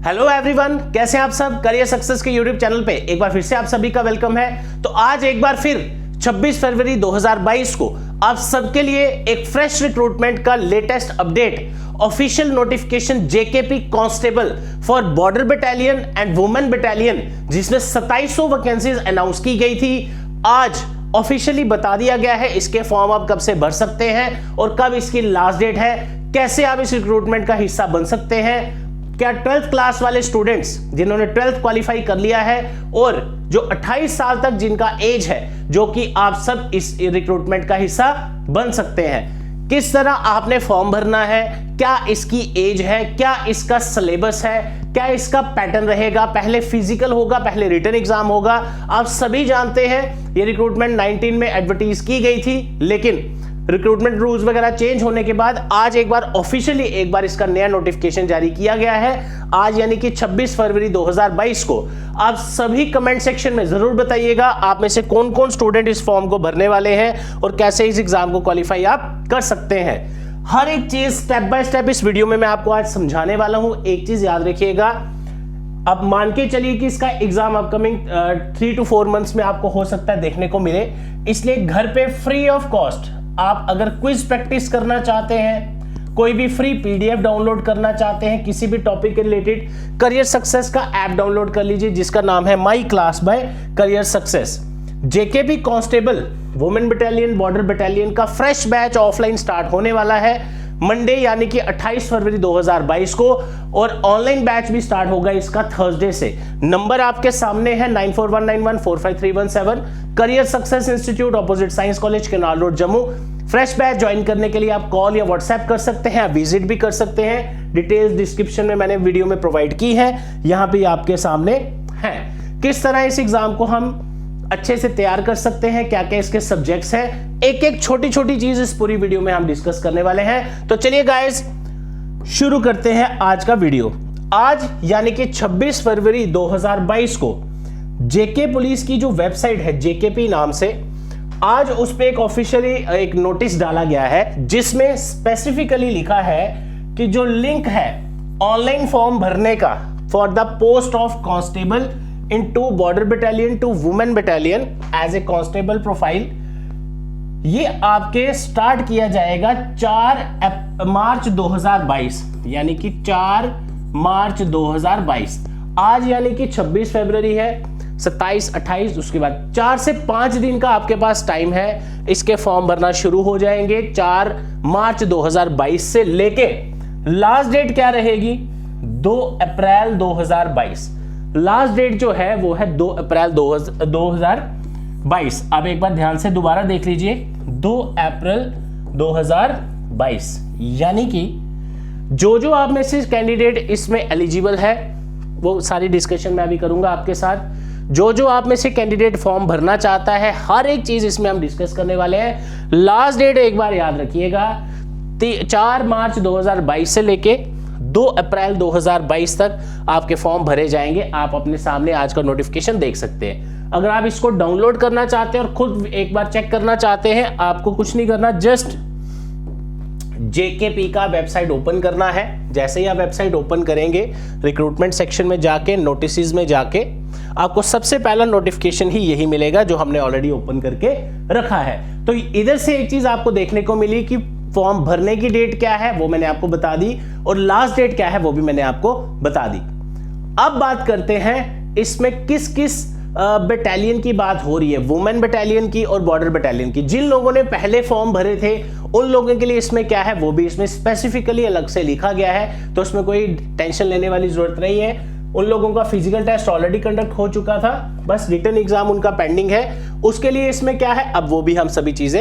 Hello everyone, कैसे हैं आप सब। करियर सक्सेस के यूट्यूब चैनल पे एक बार फिर से आप सभी का वेलकम है। तो आज एक बार फिर 26 फरवरी 2022 को आप सबके लिए एक फ्रेश रिक्रूटमेंट का latest update, official notification JKP constable for border battalion and women battalion, जिसमें 2700 वैकेंसीज अनाउंस की गई थी, आज ऑफिशियली बता दिया गया है। इसके फॉर्म आप कब से भर सकते हैं और कब इसकी लास्ट डेट है, कैसे आप इस रिक्रूटमेंट का हिस्सा बन सकते हैं। क्या 12th क्लास वाले स्टूडेंट्स जिन्होंने 12th क्वालिफाई कर लिया है और जो 28 साल तक जिनका एज है, जो कि आप सब इस रिक्रूटमेंट का हिस्सा बन सकते हैं। किस तरह आपने फॉर्म भरना है, क्या इसकी एज है, क्या इसका सिलेबस है, क्या इसका पैटर्न रहेगा, पहले फिजिकल होगा, पहले रिटन एग्जाम होगा। आप सभी जानते हैं ये रिक्रूटमेंट 19 में एडवर्टाइज की गई थी, लेकिन रिक्रूटमेंट रूल्स वगैरह चेंज होने के बाद आज एक बार ऑफिशियली एक बार इसका नया नोटिफिकेशन जारी किया गया है। आज यानी कि 26 फरवरी 2022 को आप सभी कमेंट सेक्शन में जरूर बताइएगा आप में से कौन कौन स्टूडेंट इस फॉर्म को भरने वाले हैं और कैसे इस एग्जाम को क्वालिफाई आप कर सकते हैं। हर एक चीज स्टेप बाय स्टेप इस वीडियो में मैं आपको आज समझाने वाला हूं। एक चीज याद रखिएगा, अब मान के चलिए कि इसका एग्जाम अपकमिंग 3 to 4 मंथ्स में आपको हो सकता है देखने को मिले, इसलिए घर पे फ्री ऑफ कॉस्ट आप अगर क्विज प्रैक्टिस करना चाहते हैं, कोई भी फ्री पीडीएफ डाउनलोड करना चाहते हैं किसी भी टॉपिक के रिलेटेड, करियर सक्सेस का ऐप डाउनलोड कर लीजिए जिसका नाम है my class by career success. JKP constable women battalion border battalion का फ्रेश बैच ऑफलाइन स्टार्ट होने वाला है मंडे यानी कि 28 फरवरी 2022 को, और ऑनलाइन बैच भी स्टार्ट होगा इसका थर्सडे से। नंबर आपके सामने है 9419145317, career success institute opposite science college canal road Jammu. Fresh batch join करने के लिए आप कॉल या व्हाट्सएप कर सकते हैं, आप विजिट भी कर सकते हैं। डिटेल्स डिस्क्रिप्शन में मैंने वीडियो में प्रोवाइड की है, यहां पे आपके सामने है। किस तरह इस एग्जाम को हम अच्छे से तैयार कर सकते हैं, क्या क्या इसके सब्जेक्ट्स हैं, एक एक छोटी छोटी चीज इस पूरी वीडियो में हम डिस्कस करने वाले हैं। तो चलिए गाइस शुरू करते हैं आज का वीडियो। आज यानी कि 26 फरवरी 2022 को जेके पुलिस की जो वेबसाइट है जेकेपी नाम से, आज उस पर एक ऑफिशियली एक नोटिस डाला गया है जिसमें स्पेसिफिकली लिखा है कि जो लिंक है ऑनलाइन फॉर्म भरने का for the post of constable into border battalion to women battalion as a constable profile, ये आपके स्टार्ट किया जाएगा 4 मार्च 2022 यानी कि 4 मार्च 2022। आज यानी कि 26 फरवरी है, 27, 28, उसके बाद 4 से 5 दिन का आपके पास टाइम है। इसके फॉर्म भरना शुरू हो जाएंगे 4 मार्च 2022 से लेके लास्ट डेट क्या रहेगी 2 अप्रैल 2022। लास्ट डेट जो है वो है 2 अप्रैल 2022। अब एक बार ध्यान से दोबारा देख लीजिए, 2 अप्रैल 2022 यानी कि जो आप में से कैंडिडेट इसमें एलिजिबल है, वो सारी डिस्कशन मैं अभी करूंगा आपके साथ। जो आप में से कैंडिडेट फॉर्म भरना चाहता है, हर एक चीज इसमें हम डिस्कस करने वाले हैं। लास्ट डेट एक बार याद रखिएगा 4 मार्च 2022 से लेके 2 अप्रैल 2022 तक आपके फॉर्म भरे जाएंगे। आप अपने सामने आज का नोटिफिकेशन देख सकते हैं। अगर आप इसको डाउनलोड करना चाहते हैं और खुद एक बार चेक करना चाहते हैं, आपको कुछ नहीं करना, जस्ट जेकेपी का वेबसाइट ओपन करना है। जैसे ही आप वेबसाइट ओपन करेंगे, रिक्रूटमेंट सेक्शन में जाके नोटिसेस में जाके आपको सबसे पहला नोटिफिकेशन ही यही मिलेगा जो हमने ऑलरेडी ओपन करके रखा है। तो इधर से एक चीज आपको देखने को मिली कि फॉर्म भरने की डेट क्या है वो मैंने आपको बता दी, और लास्ट डेट क्या है वो भी मैंने आपको बता दी। अब बात करते हैं इसमें किस किस बटालियन की बात हो रही है, वुमेन बटालियन की और बॉर्डर बटालियन की। जिन लोगों ने पहले फॉर्म भरे थे उन लोगों के लिए इसमें क्या है वो भी इसमें स्पेसिफिकली अलग से लिखा गया है, तो उसमें कोई टेंशन लेने वाली जरूरत नहीं है। उन लोगों का फिजिकल टेस्ट ऑलरेडी कंडक्ट हो चुका था, बस रिटन एग्जाम उनका पेंडिंग है। उसके लिए इसमें क्या है, अब वो भी हम सभी चीजें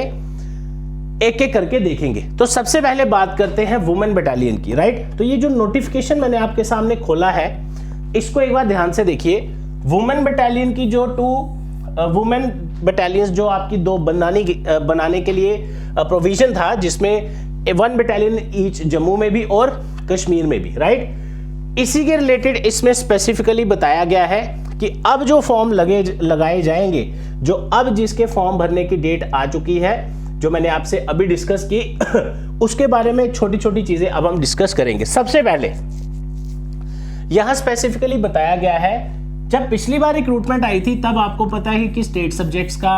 एक एक करके देखेंगे। तो सबसे पहले बात करते हैं वुमेन बटालियन की, राइट। तो ये जो नोटिफिकेशन मैंने आपके सामने खोला है, इसको एक बार ध्यान से देखिए। वुमेन बटालियन की जो 2 वुमेन बटालियंस जो आपकी 2 बनाने के लिए प्रोविजन था, जिसमें 1 बटालियन ईच जम्मू में भी और कश्मीर में भी, राइट। इसी के रिलेटेड इसमें स्पेसिफिकली बताया गया है कि अब जो फॉर्म लगाए जाएंगे, जो अब जिसके फॉर्म भरने की डेट आ चुकी है, जो मैंने आपसे अभी डिस्कस की उसके बारे में छोटी छोटी चीजें अब हम डिस्कस करेंगे। सबसे पहले यहां स्पेसिफिकली बताया गया है, जब पिछली बार रिक्रूटमेंट आई थी तब आपको पता है कि स्टेट सब्जेक्ट्स का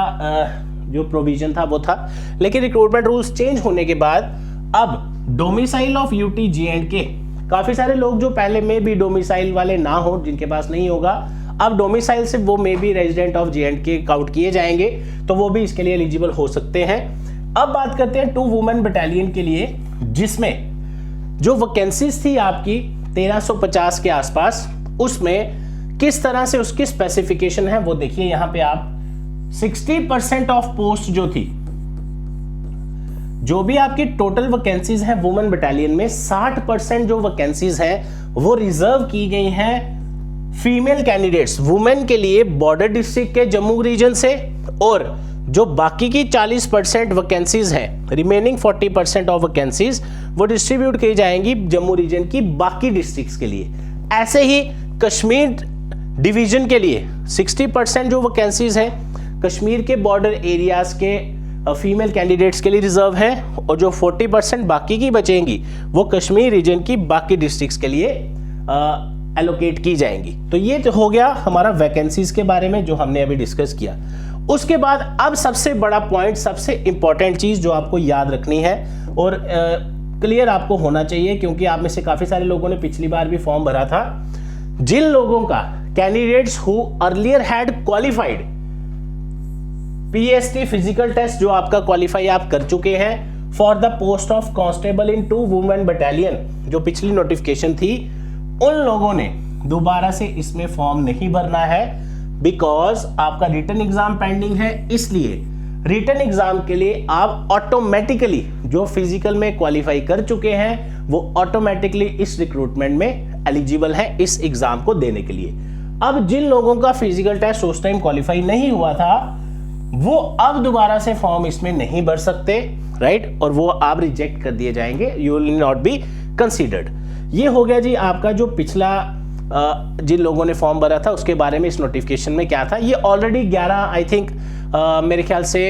जो प्रोविजन था वो था, लेकिन रिक्रूटमेंट रूल्स चेंज होने के बाद अब डोमिसाइल ऑफ यूटी J&K, काफी सारे लोग जो पहले में भी डोमिसाइल वाले ना हो, जिनके पास नहीं होगा, अब डोमिसाइल से वो may be resident of J&K count किए जाएंगे, तो वो भी इसके लिए एलिजिबल हो सकते हैं। अब बात करते हैं 2 वुमेन बटालियन के लिए, जिसमें जो वैकेंसीज थी आपकी 1350 के आसपास, उसमें किस तरह से उसकी स्पेसिफिकेशन है वो देखिए। यहां पे आप 60% ऑफ पोस्ट जो थी, जो भी आपकी टोटल वैकेंसीज हैं वुमेन बटालियन में, 60% जो वैकेंसीज हैं वो रिजर्व की गई हैं फीमेल कैंडिडेट्स वुमेन के लिए बॉर्डर डिस्ट्रिक्ट के जम्मू रीजन से, और जो बाकी की 40% वैकेंसीज हैं, रिमेनिंग 40% ऑफ वैकेंसीज वो डिस्ट्रीब्यूट की जाएंगी जम्मू रीजन की बाकी डिस्ट्रिक्ट्स के लिए। ऐसे ही कश्मीर डिवीजन के लिए 60% जो वैकेंसीज हैं कश्मीर के बॉर्डर एरियाज के फीमेल कैंडिडेट्स के लिए रिजर्व है, और जो 40% बाकी की बचेंगी वो कश्मीर रीजन की बाकी डिस्ट्रिक्ट्स के लिए एलोकेट की जाएंगी। तो ये तो हो गया हमारा वैकेंसीज के बारे में जो हमने अभी डिस्कस किया। उसके बाद अब सबसे बड़ा पॉइंट, सबसे इंपॉर्टेंट चीज जो आपको याद रखनी है और क्लियर आपको होना चाहिए, क्योंकि आप में से काफी सारे लोगों ने पिछली बार भी फॉर्म भरा था, जिन लोगों का candidates who earlier had qualified PST physical test जो आपका क्वालिफाई आप कर चुके हैं for the post of constable in 2 women battalion, जो पिछली नोटिफिकेशन थी, उन लोगों ने दोबारा से इसमें फॉर्म नहीं भरना है, बिकॉज आपका रिटन एग्जाम पेंडिंग है। इसलिए रिटन एग्जाम के लिए आप ऑटोमेटिकली जो फिजिकल में क्वालिफाई कर चुके हैं वो ऑटोमेटिकली इस रिक्रूटमेंट में एलिजिबल है इस एग्जाम को देने के लिए। अब जिन लोगों का फिजिकल टेस्ट उस टाइम क्वालिफाई नहीं हुआ था वो अब दोबारा से फॉर्म इसमें नहीं भर सकते, राइट, और वो आप रिजेक्ट कर दिए जाएंगे, you will not be considered. ये हो गया जी आपका जो पिछला जिन लोगों ने फॉर्म भरा था उसके बारे में इस नोटिफिकेशन में क्या था। ये ऑलरेडी 11 आई थिंक मेरे ख्याल से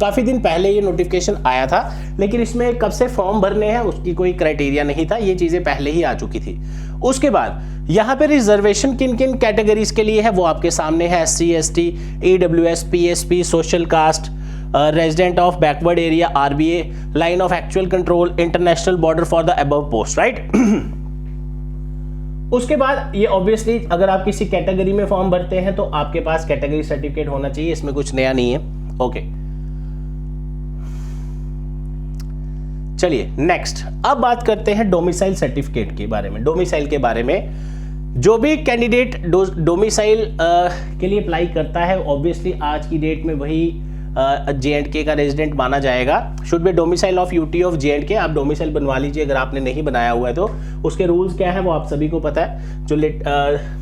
काफ़ी दिन पहले ये नोटिफिकेशन आया था, लेकिन इसमें कब से फॉर्म भरने हैं उसकी कोई क्राइटेरिया नहीं था, ये चीज़ें पहले ही आ चुकी थी। उसके बाद यहाँ पे रिजर्वेशन किन किन कैटेगरीज के लिए है वो आपके सामने है, SC ST AWS PSP social caste, resident of backward area RBA, line of actual control, international border for the above post, right. उसके बाद ये ऑब्वियसली अगर आप किसी कैटेगरी में फॉर्म भरते हैं तो आपके पास कैटेगरी सर्टिफिकेट होना चाहिए, इसमें कुछ नया नहीं है। ओके, चलिए नेक्स्ट अब बात करते हैं डोमिसाइल सर्टिफिकेट के बारे में। डोमिसाइल के बारे में जो भी कैंडिडेट डोमिसाइल के लिए अप्लाई करता है ऑब्वियसली आज की डेट में वही J&K का रेजिडेंट माना जाएगा। Should be domicile of UT of J&K। आप डोमिसाइल बनवा लीजिए अगर आपने नहीं बनाया हुआ है तो। उसके रूल्स क्या है वो आप सभी को पता है, जो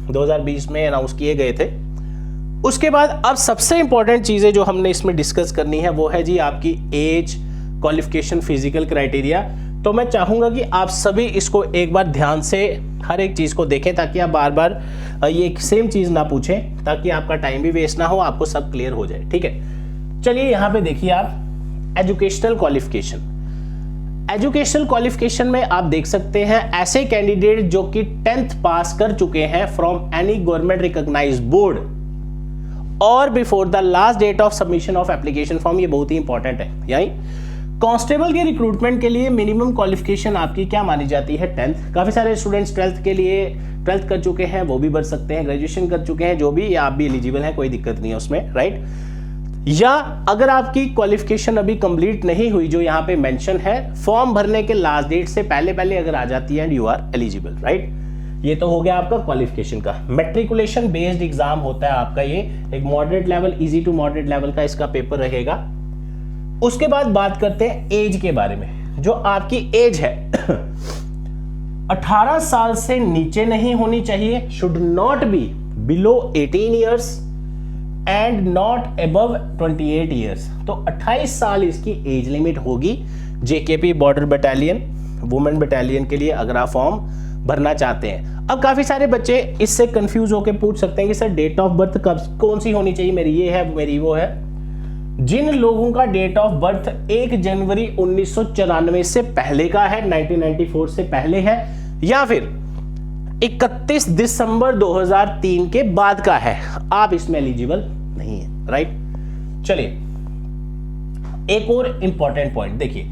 2020 में अनाउंस किए गए थे। उसके बाद अब सबसे इंपॉर्टेंट चीज़ें जो हमने इसमें डिस्कस करनी है वो है जी आपकी एज, क्वालिफिकेशन, फिजिकल क्राइटेरिया। तो मैं चाहूँगा कि आप सभी इसको एक बार ध्यान से हर एक चीज़ को देखें ताकि आप बार बार ये सेम चीज़ ना पूछें, ताकि आपका टाइम भी वेस्ट ना हो, आपको सब क्लियर हो जाए, ठीक है। चलिए यहाँ पे देखिए आप एजुकेशनल क्वालिफिकेशन। एजुकेशनल क्वालिफिकेशन में आप देख सकते हैं ऐसे कैंडिडेट जो कि 10th पास कर चुके हैं from any government recognized board और before the last date of submission of application form. ये बहुत ही इंपॉर्टेंट है। यानी कांस्टेबल के रिक्रूटमेंट के लिए मिनिमम क्वालिफिकेशन आपकी क्या मानी जाती है? 10th। काफी सारे स्टूडेंट्स 12th के लिए 12th कर चुके हैं, वो भी भर सकते हैं, ग्रेजुएशन कर चुके हैं जो भी, या आप भी एलिजिबल हैं, कोई दिक्कत नहीं है उसमें, राइट। या अगर आपकी क्वालिफिकेशन अभी कंप्लीट नहीं हुई जो यहाँ पे मेंशन है, फॉर्म भरने के लास्ट डेट से पहले पहले अगर आ जाती है and you are eligible, right. ये तो हो गया आपका क्वालिफिकेशन का। मैट्रिकुलेशन बेस्ड एग्जाम होता है आपका, ये एक moderate level, easy to moderate level का इसका पेपर रहेगा। उसके बाद बात करते हैं एज के बारे में। जो आपकी एज है 18 साल से नीचे नहीं होनी चाहिए, should not be below 18 years and not above 28 years. तो 28 साल इसकी एज लिमिट होगी JKP border battalion women battalion के लिए अगर आप फॉर्म भरना चाहते हैं। अब काफी सारे बच्चे इससे कंफ्यूज होकर पूछ सकते हैं कि सर डेट ऑफ बर्थ कब कौन सी होनी चाहिए, मेरी ये है मेरी वो है। जिन लोगों का डेट ऑफ बर्थ 1 जनवरी 1994 से पहले का है, 1994 से पहले है, या फिर 31 दिसंबर 2003 के बाद का है, आप इसमें एलिजिबल नहीं है, राइट। चलिए एक और इंपॉर्टेंट पॉइंट देखिए,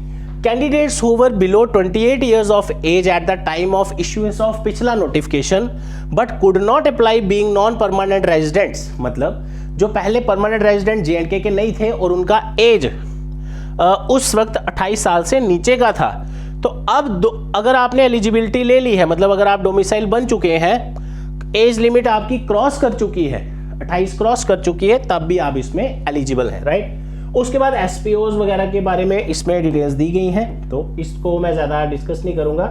candidates who were below 28 years of age at the time of issuance of पिछला notification but could not apply being non permanent residents, मतलब जो पहले परमानेंट रेजिडेंट JNK के नहीं थे और उनका एज उस वक्त 28 साल से नीचे का था, तो अब अगर आपने एलिजिबिलिटी ले ली है, मतलब अगर आप डोमिसाइल बन चुके हैं, एज लिमिट आपकी क्रॉस कर चुकी है, 28 क्रॉस कर चुकी है, तब भी आप इसमें एलिजिबल है, राइट। उसके बाद SPOs वगैरह के बारे में इसमें डिटेल्स दी गई हैं, तो इसको मैं ज़्यादा डिस्कस नहीं करूंगा।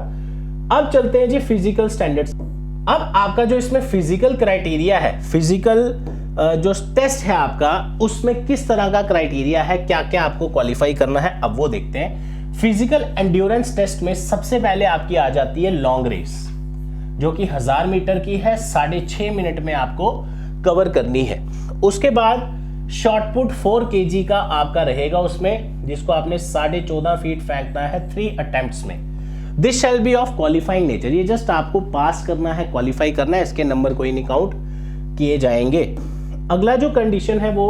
अब चलते हैं जी फिजिकल स्टैंडर्ड्स। अब आपका जो इसमें फिजिकल क्राइटेरिया है, फिजिकल जो टेस्ट है आपका, उसमें किस तरह का क्राइटेरिया है, क्या क्या आपको क्वालिफाई करना है, अब वो देखते हैं। फिजिकल एंड्योरेंस टेस्ट में सबसे पहले आपकी आ जाती है लॉन्ग रेस, जो कि 1000 मीटर की है, 6.5 मिनट में आपको कवर करनी है। उसके बाद शॉर्ट पुट 4 kg का आपका रहेगा उसमें, जिसको आपने 14.5 फीट फेंकना है 3 अटेम्प्ट्स में। This shall be of qualifying nature, ये जस्ट आपको पास करना है, क्वालिफाई करना है, इसके नंबर कोई नहीं काउंट किए जाएंगे। अगला जो कंडीशन है वो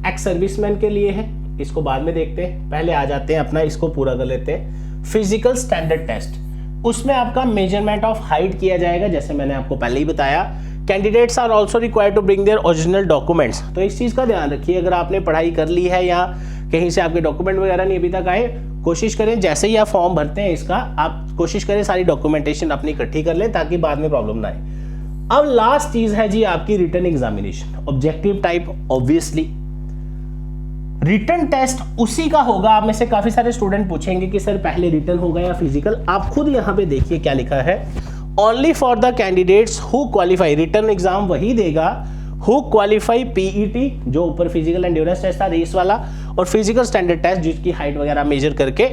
एक्स सर्विसमैन के लिए है, इसको बाद में देखते हैं, पहले आ जाते हैं अपना, इसको पूरा कर लेते हैं। फिजिकल स्टैंडर्ड टेस्ट, उसमें आपका मेजरमेंट ऑफ हाइट किया जाएगा, जैसे मैंने आपको पहले ही बताया। Candidates are also required to bring their original documents, तो इस चीज़ का ध्यान रखिए, अगर आपने पढ़ाई कर ली है या कहीं से आपके डॉक्यूमेंट वगैरह नहीं अभी तक आए, कोशिश करें जैसे ही आप फॉर्म भरते हैं इसका, आप कोशिश करें सारी डॉक्यूमेंटेशन अपनी इकट्ठी कर लें ताकि बाद में प्रॉब्लम ना आए। अब लास्ट चीज है जी आपकी written examination, objective type. Obviously written test उसी का होगा, आप में से काफी सारे स्टूडेंट पूछेंगे कि सर पहले रिटन होगा या फिजिकल, आप खुद यहां पे देखिए क्या लिखा है, only for the candidates who qualify, written exam वही देगा हु क्वालिफाई PET, जो ऊपर फिजिकल एंड्योरेंस टेस्ट था रेस वाला, और फिजिकल स्टैंडर्ड टेस्ट जिसकी हाइट वगैरह मेजर करके,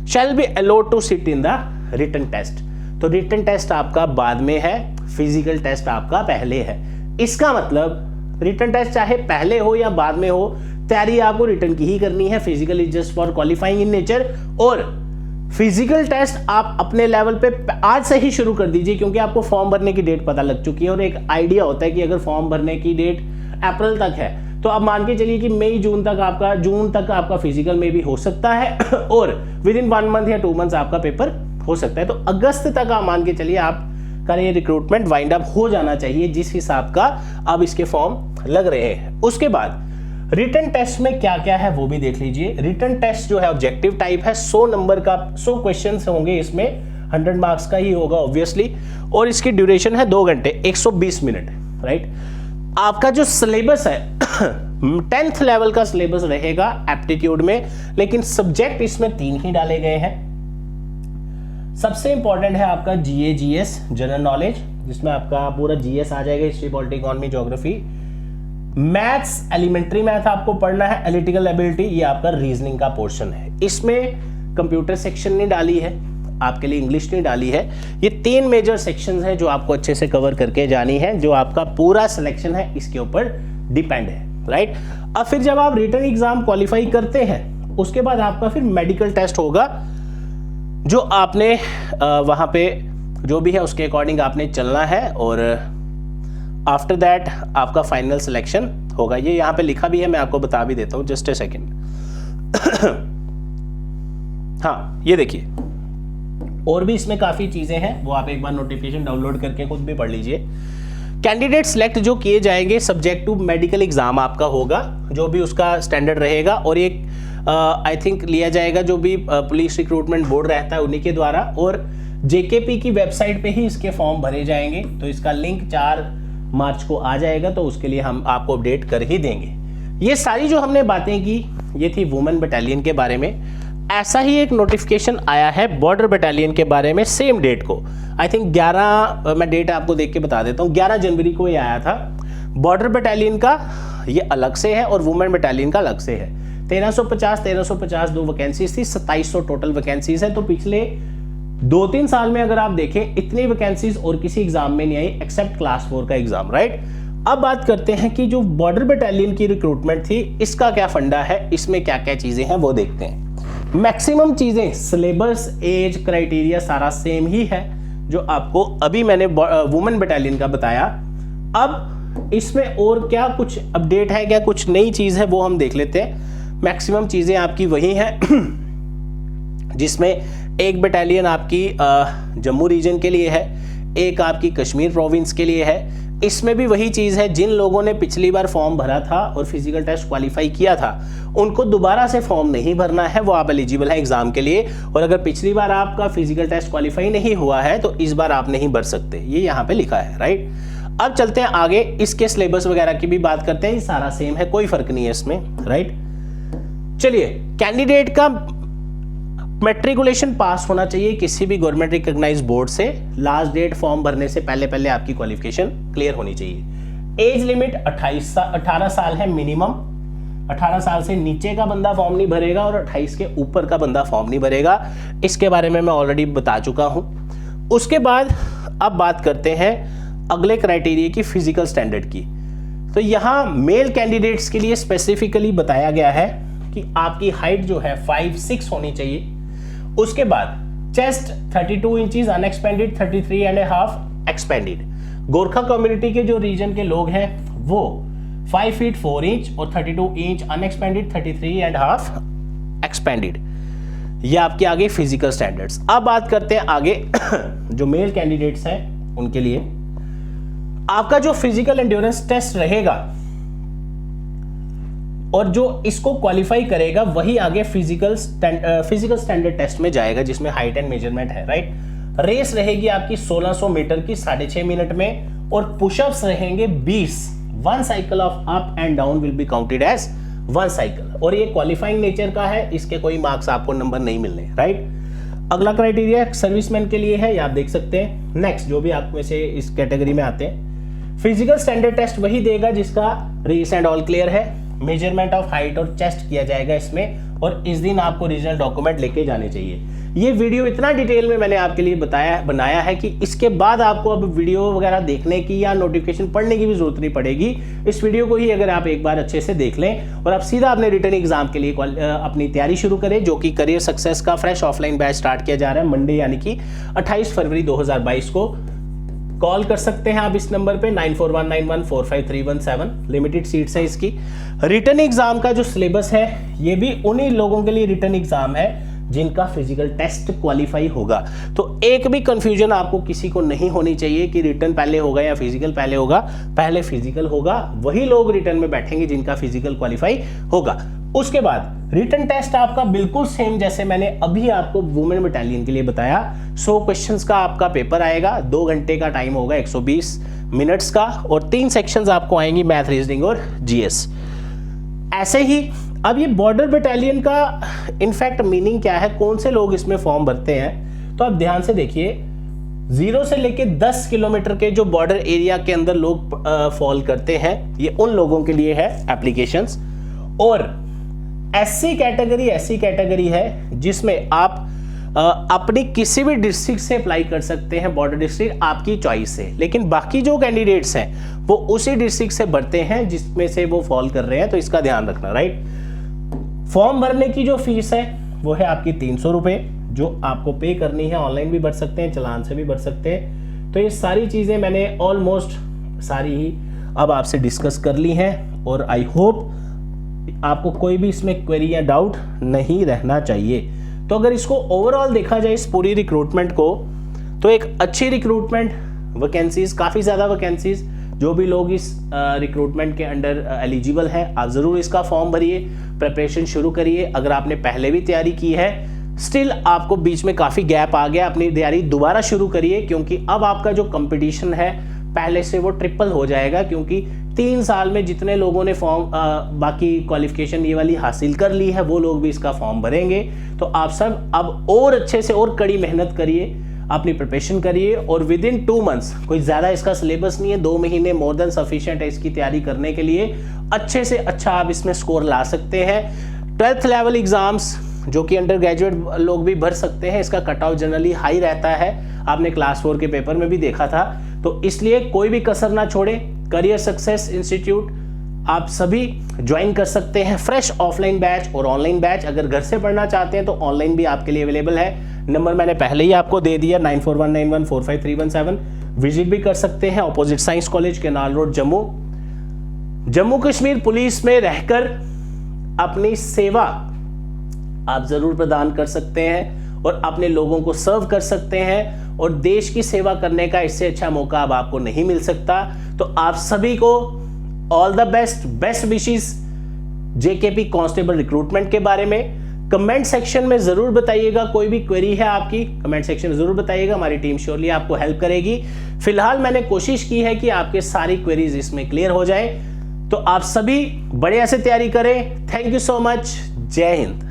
shall be allowed to sit in the written test. तो रिटन टेस्ट आपका बाद में है, फिजिकल टेस्ट आपका पहले है। इसका मतलब रिटन टेस्ट चाहे पहले हो या बाद में हो, तैयारी आपको रिटन की ही करनी है। Physical is just for qualifying in nature, और फिजिकल टेस्ट आप अपने लेवल पे आज से ही शुरू कर दीजिए, क्योंकि आपको फॉर्म भरने की डेट पता लग चुकी है और एक आइडिया होता है कि अगर फॉर्म भरने की डेट अप्रैल तक है, तो अब मान के चलिए कि मई जून तक आपका फिजिकल में भी हो सकता है, और विद इन 1 मंथ या 2 मंथ्स आपका पेपर हो सकता है। तो अगस्त तक आप मान के चलिए आप का ये रिक्रूटमेंट वाइंड अप हो जाना चाहिए, जिस हिसाब का अब इसके फॉर्म लग रहे हैं। उसके बाद रिटन टेस्ट में क्या क्या है वो भी देख लीजिए। रिटन टेस्ट जो है ऑब्जेक्टिव टाइप है, 100 नंबर का, 100 क्वेश्चंस होंगे इसमें, 100 मार्क्स का ही होगा ऑब्वियसली, और इसकी ड्यूरेशन है 2 घंटे 120 मिनट, राइट। आपका जो सिलेबस है 10th लेवल का सिलेबस रहेगा एप्टीट्यूड में, लेकिन सब्जेक्ट इसमें 3 ही डाले गए हैं। सबसे इंपॉर्टेंट है आपका GS जनरल नॉलेज, जिसमें आपका पूरा GS आ जाएगा, history, polity, economy, geography. Maths, elementary math आपको पढ़ना है। एनालिटिकल एबिलिटी, ये आपका रीजनिंग का पोर्शन है। इसमें कंप्यूटर सेक्शन नहीं डाली है आपके लिए, इंग्लिश नहीं डाली है। ये 3 मेजर सेक्शंस हैं जो आपको अच्छे से कवर करके जानी है, जो आपका पूरा सिलेक्शन है इसके ऊपर डिपेंड है, राइट। अब फिर जब आप रिटन एग्जाम क्वालिफाई करते हैं, उसके बाद आपका फिर मेडिकल टेस्ट होगा, जो आपने वहाँ पे जो भी है उसके अकॉर्डिंग आपने चलना है, और आफ्टर दैट आपका फाइनल सिलेक्शन होगा। ये यहाँ पे लिखा भी है, मैं आपको बता भी देता हूँ, जस्ट ए सेकेंड। हाँ ये देखिए, और भी इसमें काफ़ी चीज़ें हैं, वो आप एक बार नोटिफिकेशन डाउनलोड करके खुद भी पढ़ लीजिए। कैंडिडेट सिलेक्ट जो किए जाएंगे सब्जेक्ट टू मेडिकल एग्जाम आपका होगा, जो भी उसका स्टैंडर्ड रहेगा, और एक आई थिंक लिया जाएगा जो भी पुलिस रिक्रूटमेंट बोर्ड रहता है उन्हीं के द्वारा, और JKP की वेबसाइट पे ही इसके फॉर्म भरे जाएंगे। तो इसका लिंक 4 मार्च को आ जाएगा, तो उसके लिए हम आपको अपडेट कर ही देंगे। ये सारी जो हमने बातें की ये थी वुमेन बटालियन के बारे में। ऐसा ही एक नोटिफिकेशन आया है बॉर्डर बटालियन के बारे में, सेम डेट को, आई थिंक 11, मैं डेट आपको देख के बता देता हूँ, 11 जनवरी को ये आया था। बॉर्डर बटालियन का ये अलग से है और वुमेन बटालियन का अलग से है। 1350 2 वैकेंसीज थी, 2700 टोटल वैकेंसीज है। तो पिछले 2-3 साल में अगर आप देखें, इतनी वैकेंसीज और किसी एग्जाम में नहीं आई एक्सेप्ट क्लास 4 का एग्जाम, राइट। अब बात करते हैं कि जो बॉर्डर बटालियन की रिक्रूटमेंट थी, इसका क्या फंडा है, इसमें क्या क्या चीजें हैं वो देखते हैं। मैक्सिमम चीजें, सिलेबस, एज, क्राइटेरिया सारा सेम ही है, जो आपको अभी मैंने वुमेन बटालियन का बताया। अब इसमें और क्या कुछ अपडेट है, क्या कुछ नई चीज़ है, वो हम देख लेते हैं। मैक्सिमम चीज़ें आपकी वही हैं जिसमें एक बटालियन आपकी जम्मू रीजन के लिए है, एक आपकी कश्मीर प्रोविंस के लिए है। इसमें भी वही चीज़ है, जिन लोगों ने पिछली बार फॉर्म भरा था और फिजिकल टेस्ट क्वालिफाई किया था उनको दोबारा से फॉर्म नहीं भरना है, वो आप एलिजिबल है एग्जाम के लिए। और अगर पिछली बार आपका फिजिकल टेस्ट क्वालिफाई नहीं हुआ है तो इस बार आप नहीं भर सकते, ये यहाँ पे लिखा है, राइट। अब चलते हैं आगे, इसके सिलेबस वगैरह की भी बात करते हैं। ये सारा सेम है, कोई फर्क नहीं है इसमें, राइट। चलिए, कैंडिडेट का मैट्रिकुलेशन पास होना चाहिए किसी भी गवर्नमेंट रिकॉग्नाइज्ड बोर्ड से। लास्ट डेट फॉर्म भरने से पहले आपकी क्वालिफिकेशन क्लियर होनी चाहिए। एज लिमिट 18 साल है मिनिमम। 18 साल से नीचे का बंदा फॉर्म नहीं भरेगा और 28 के ऊपर का बंदा फॉर्म नहीं भरेगा। इसके बारे में मैं ऑलरेडी बता चुका हूं। उसके बाद अब बात करते हैं अगले क्राइटेरिया की, फिजिकल स्टैंडर्ड की। तो यहां मेल कैंडिडेट्स के लिए स्पेसिफिकली बताया गया है कि आपकी हाइट जो है 5'6" होनी चाहिए। उसके बाद chest 32 inches unexpanded, 33.5 expanded. Gorkha community के जो रीजन के लोग हैं वो 5 फीट 4 इंच और 32 इंच अनएक्सपेंडेड, 33.5 एक्सपेंडेड। ये आपके आगे फिजिकल स्टैंडर्ड्स। अब बात करते हैं आगे जो मेल कैंडिडेट्स हैं उनके लिए आपका जो फिजिकल एंड्योरेंस टेस्ट रहेगा और जो इसको क्वालिफाई करेगा वही आगे फिजिकल स्टैंडर्ड टेस्ट में जाएगा, जिसमें हाइट एंड मेजरमेंट है, राइट। रेस रहेगी आपकी 1600 मीटर की 6.5 मिनट में और पुशअप्स रहेंगे 20। 1 cycle of up and down will be counted as 1 cycle. और ये क्वालिफाइंग नेचर का है, इसके कोई मार्क्स आपको नंबर नहीं मिलने, राइट। अगला क्राइटेरिया सर्विसमैन के लिए है, ये आप देख सकते हैं। नेक्स्ट, जो भी आप में से इस कैटेगरी में आते हैं, फिजिकल स्टैंडर्ड टेस्ट वही देगा जिसका रेस एंड ऑल क्लियर है। मेजरमेंट ऑफ हाइट और चेस्ट किया जाएगा इसमें, और इस दिन आपको रीजनल डॉक्यूमेंट लेके जाने चाहिए। ये वीडियो इतना डिटेल में मैंने आपके लिए बनाया है कि इसके बाद आपको अब वीडियो वगैरह देखने की या नोटिफिकेशन पढ़ने की भी जरूरत नहीं पड़ेगी। इस वीडियो को ही अगर आप एक बार अच्छे से देख लें और आप सीधा अपने रिटन एग्जाम के लिए अपनी तैयारी शुरू करें, जो कि करियर सक्सेस का फ्रेश ऑफलाइन बैच स्टार्ट किया जा रहा है मंडे यानी कि 28 फरवरी 2022 को। कॉल कर सकते हैं आप इस नंबर पे 9419145317। लिमिटेड सीट्स है इसकी। रिटन एग्जाम का जो सिलेबस है ये भी उन्हीं लोगों के लिए रिटन एग्जाम है जिनका फिजिकल टेस्ट क्वालिफाई होगा। तो एक भी कंफ्यूजन आपको किसी को नहीं होनी चाहिए कि रिटन पहले होगा या फिजिकल पहले होगा। पहले फिजिकल होगा, वही लोग रिटन में बैठेंगे जिनका फिजिकल क्वालिफाई होगा। उसके बाद रिटन टेस्ट आपका बिल्कुल सेम जैसे मैंने अभी आपको वुमेन बटालियन के लिए बताया। 100 क्वेश्चंस का आपका पेपर आएगा, 2 घंटे का टाइम होगा, 120 मिनट्स का, और 3 सेक्शंस आपको आएंगी, मैथ, रीजनिंग और जीएस। ऐसे ही अब ये बॉर्डर बटालियन का इनफैक्ट मीनिंग क्या है, कौन से लोग इसमें फॉर्म भरते हैं, तो आप ध्यान से देखिए। 0 से लेके 10 किलोमीटर के जो बॉर्डर एरिया के अंदर लोग फॉल करते हैं, ये उन लोगों के लिए है एप्लीकेशंस। और ऐसी कैटेगरी है जिसमें आप अपनी किसी भी डिस्ट्रिक्ट से अप्लाई कर सकते हैं, बॉर्डर डिस्ट्रिक्ट आपकी चॉइस से। लेकिन बाकी जो कैंडिडेट्स हैं वो उसी डिस्ट्रिक्ट से भरते हैं जिसमें से वो फॉल कर रहे हैं, तो इसका ध्यान रखना, राइट। फॉर्म भरने की जो फीस है वो है आपकी 300 रुपये, जो आपको पे करनी है। ऑनलाइन भी भर सकते हैं, चालान से भी भर सकते हैं। तो ये सारी चीज़ें मैंने ऑलमोस्ट सारी ही अब आपसे डिस्कस कर ली हैं, और आई होप आपको कोई भी इसमें क्वेरी या डाउट नहीं रहना चाहिए। तो अगर इसको ओवरऑल देखा जाए इस पूरी रिक्रूटमेंट को, तो एक अच्छी रिक्रूटमेंट, वैकेंसीज काफ़ी ज़्यादा वैकेंसीज, जो भी लोग इस रिक्रूटमेंट के अंडर एलिजिबल हैं, आप ज़रूर इसका फॉर्म भरिए, प्रिपरेशन शुरू करिए। अगर आपने पहले भी तैयारी की है, स्टिल आपको बीच में काफ़ी गैप आ गया, अपनी तैयारी दोबारा शुरू करिए, क्योंकि अब आपका जो कंपटीशन है पहले से वो ट्रिपल हो जाएगा। क्योंकि 3 साल में जितने लोगों ने फॉर्म बाकी क्वालिफिकेशन ये वाली हासिल कर ली है, वो लोग भी इसका फॉर्म भरेंगे। तो आप सब अब और अच्छे से और कड़ी मेहनत करिए, अपनी प्रिपरेशन करिए, और विद इन 2 मंथ्स, कोई ज़्यादा इसका सिलेबस नहीं है, 2 महीने मोर देन सफिशिएंट है इसकी तैयारी करने के लिए। अच्छे से अच्छा आप इसमें स्कोर ला सकते हैं। 12th लेवल एग्जाम्स जो कि अंडर ग्रेजुएट लोग भी भर सकते हैं, इसका कट ऑफ जनरली हाई रहता है, आपने क्लास 4 के पेपर में भी देखा था। तो इसलिए कोई भी कसर ना छोड़े। करियर सक्सेस इंस्टीट्यूट आप सभी ज्वाइन कर सकते हैं फ्रेश ऑफलाइन बैच और ऑनलाइन बैच। अगर घर से पढ़ना चाहते हैं तो ऑनलाइन भी आपके लिए अवेलेबल है। नंबर मैंने पहले ही आपको दे दिया 9419145317। विजिट भी कर सकते हैं opposite science college, canal road, Jammu Kashmir police में रहकर अपनी सेवा आप जरूर प्रदान कर सकते हैं और अपने लोगों को सर्व कर सकते हैं, और देश की सेवा करने का इससे अच्छा मौका अब आपको नहीं मिल सकता। तो आप सभी को all the best wishes JKP constable recruitment के बारे में। कमेंट सेक्शन में जरूर बताइएगा, कोई भी क्वेरी है आपकी कमेंट सेक्शन में जरूर बताइएगा, हमारी टीम श्योरली आपको हेल्प करेगी। फिलहाल मैंने कोशिश की है कि आपके सारी क्वेरीज इसमें क्लियर हो जाए। तो आप सभी बढ़िया से तैयारी करें। Thank you so much. जय हिंद।